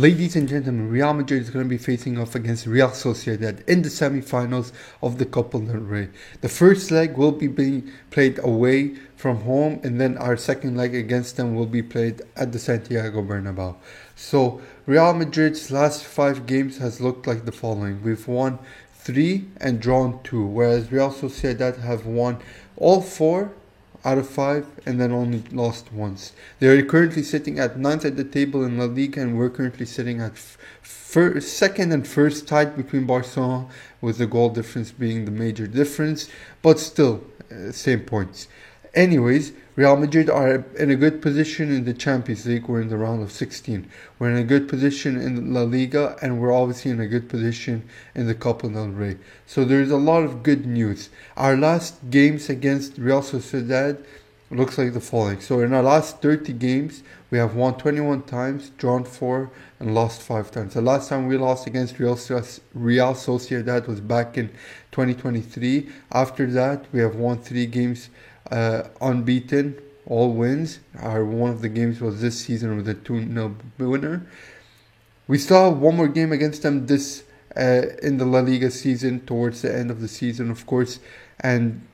Ladies and gentlemen, Real Madrid is going to be facing off against Real Sociedad in the semi-finals of the Copa del Rey. The first leg will be being played away from home, and then our second leg against them will be played at the Santiago Bernabeu. So Real Madrid's last 5 games has looked like the following. We've won 3 and drawn 2, whereas Real Sociedad have won all 4 out of 5 and then only lost once. They are currently sitting at 9th at the table in La Liga, and we're currently sitting at second and first, tied between Barcelona, with the goal difference being the major difference, but still same points. Anyways, Real Madrid are in a good position in the Champions League. We're in the round of 16. We're in a good position in La Liga, and we're obviously in a good position in the Copa del Rey. So there's a lot of good news. Our last games against Real Sociedad looks like the following. So in our last 30 games, we have won 21 times, drawn 4, and lost 5 times. The last time we lost against Real Sociedad was back in 2023. After that, we have won 3 games unbeaten, all wins. One of the games was this season with a 2-0 winner. We still have one more game against them this in the La Liga season, towards the end of the season, of course, and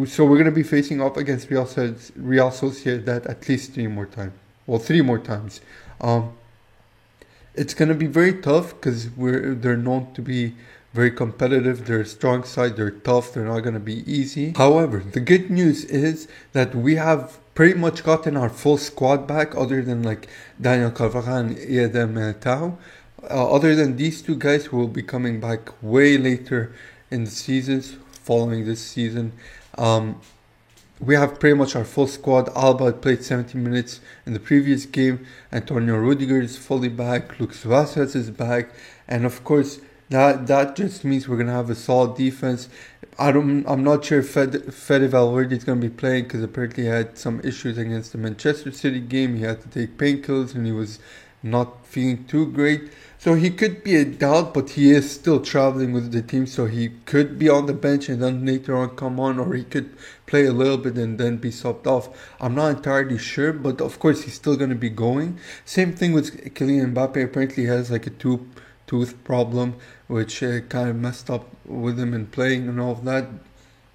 so we're going to be facing off against Real Sociedad at least 3 more times. Well, 3 more times. It's going to be very tough because they're known to be very competitive. They're a strong side. They're tough. They're not going to be easy. However, the good news is that we have pretty much gotten our full squad back, other than like Daniel Carvajal and Eder Militao. Other than these 2 guys who will be coming back way later in the seasons following this season. We have pretty much our full squad. Alba played 70 minutes in the previous game. Antonio Rudiger is fully back. Lucas Vázquez is back. And of course, that just means we're going to have a solid defense. I'm not sure if Fede Valverde is going to be playing, because apparently he had some issues against the Manchester City game. He had to take painkillers and he was not feeling too great. So he could be a doubt, but he is still traveling with the team, so he could be on the bench and then later on come on, or he could play a little bit and then be subbed off. I'm not entirely sure, but of course he's still going to be going. Same thing with Kylian Mbappe. Apparently he has like a tooth problem, which kind of messed up with him in playing and all of that,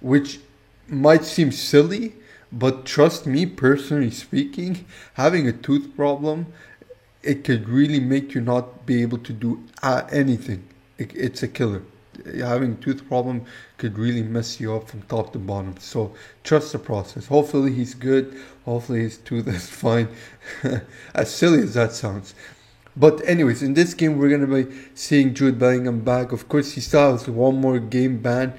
which might seem silly, but trust me, personally speaking, having a tooth problem, it could really make you not be able to do anything. It's a killer. Having a tooth problem could really mess you up from top to bottom. So trust the process. Hopefully he's good. Hopefully his tooth is fine. As silly as that sounds. But anyways, in this game we're going to be seeing Jude Bellingham back. Of course, he still has one more game ban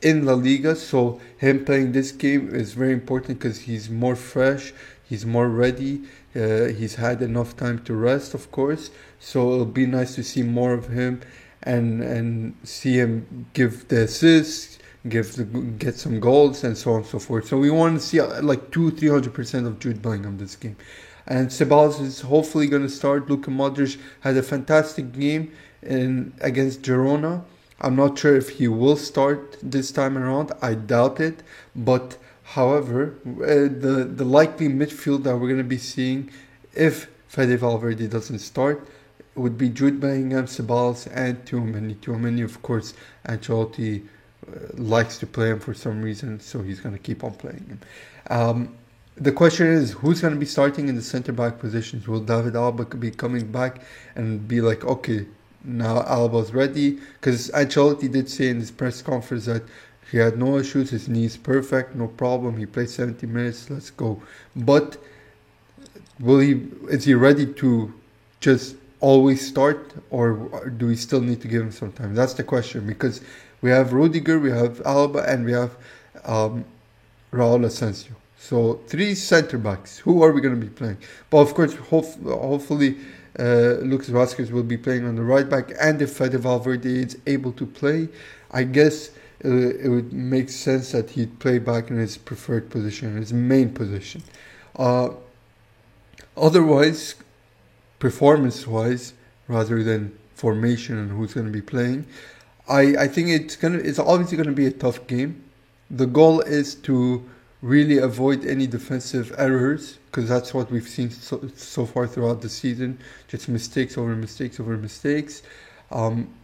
in La Liga, so him playing this game is very important because he's more fresh, he's more ready, he's had enough time to rest, of course, so it'll be nice to see more of him and see him give the assists, get some goals and so on and so forth. So we want to see like 300% of Jude Bellingham this game. And Ceballos is hopefully going to start. Luka Modric had a fantastic game against Girona. I'm not sure if he will start this time around. I doubt it. But however, the likely midfield that we're going to be seeing, if Fede Valverde doesn't start, would be Jude Bellingham, Ceballos, and Tchouaméni. Tchouaméni, of course, Ancelotti likes to play him for some reason, so he's going to keep on playing him. The question is, who's going to be starting in the centre-back positions? Will David Alba be coming back and be like, okay, now Alba's ready? Because Ancelotti did say in his press conference that he had no issues, his knee is perfect, no problem, he played 70 minutes, let's go. But is he ready to just always start, or do we still need to give him some time? That's the question, because we have Rudiger, we have Alba, and we have Raul Asensio. So 3 centre-backs. Who are we going to be playing? But of course, hopefully Lucas Vázquez will be playing on the right back. And if Fede Valverde is able to play, I guess it would make sense that he'd play back in his preferred position, his main position. Otherwise, performance-wise, rather than formation and who's going to be playing, I think it's obviously going to be a tough game. The goal is to really avoid any defensive errors, because that's what we've seen so far throughout the season. Just mistakes over mistakes over mistakes.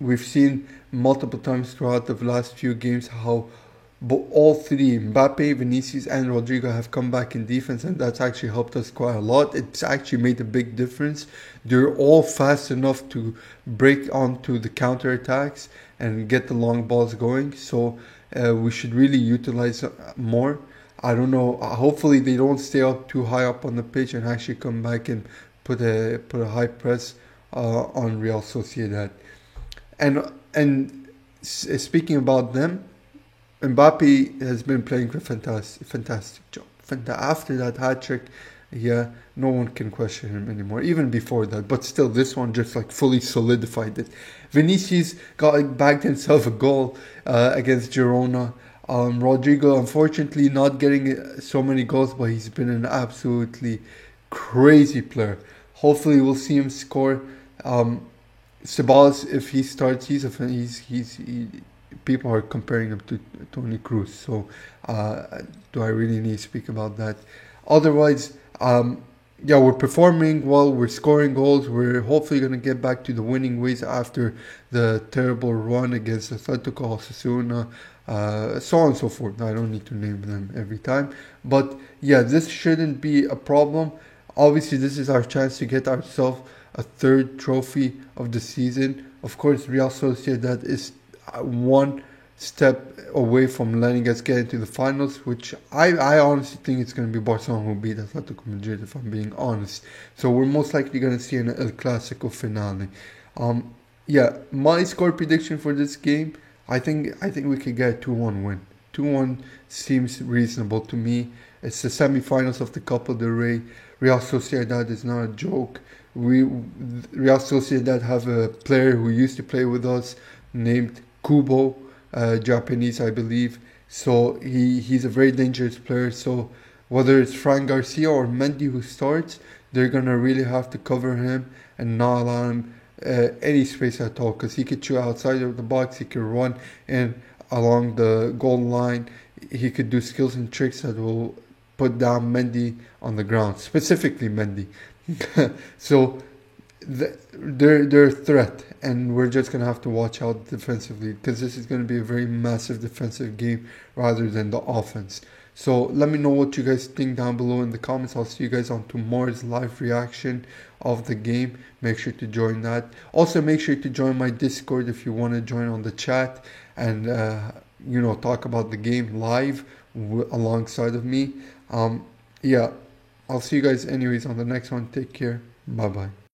We've seen multiple times throughout the last few games how all three, Mbappe, Vinicius, and Rodrigo, have come back in defense, and that's actually helped us quite a lot. It's actually made a big difference. They're all fast enough to break onto the counter attacks and get the long balls going. So we should really utilize more. I don't know. Hopefully they don't stay up too high up on the pitch and actually come back and put a high press on Real Sociedad. And speaking about them, Mbappe has been playing a fantastic job. After that hat trick, yeah, no one can question him anymore. Even before that, but still, this one just like fully solidified it. Vinicius bagged himself a goal against Girona. Rodrigo, unfortunately, not getting so many goals, but he's been an absolutely crazy player. Hopefully, we'll see him score. Ceballos, if he starts, people are comparing him to Toni Kroos. So, do I really need to speak about that? Otherwise, yeah, we're performing well. We're scoring goals. We're hopefully going to get back to the winning ways after the terrible run against Atletico, Osasuna, so on and so forth. I don't need to name them every time. But yeah, this shouldn't be a problem. Obviously, this is our chance to get ourselves a third trophy of the season. Of course, Real Sociedad is one step away from letting us get into the finals, which I honestly think it's going to be Barcelona who beat Atletico Madrid, if I'm being honest. So we're most likely going to see an El Clasico finale. Yeah, my score prediction for this game, I think we could get a 2-1 win. 2-1 seems reasonable to me. It's the semi-finals of the Copa del Rey. Real Sociedad is not a joke. Real Sociedad have a player who used to play with us named Kubo, Japanese, I believe. So he's a very dangerous player. So whether it's Fran Garcia or Mendy who starts, they're gonna really have to cover him and not allow him any space at all, because he could shoot outside of the box, he could run in along the goal line, he could do skills and tricks that will put down Mendy on the ground, specifically Mendy. So they're a threat, and we're just going to have to watch out defensively, because this is going to be a very massive defensive game rather than the offense. So let me know what you guys think down below in the comments. I'll see you guys on tomorrow's live reaction of the game. Make sure to join that. Also, make sure to join my Discord if you want to join on the chat and talk about the game live alongside of me. Yeah, I'll see you guys anyways on the next one. Take care. Bye bye.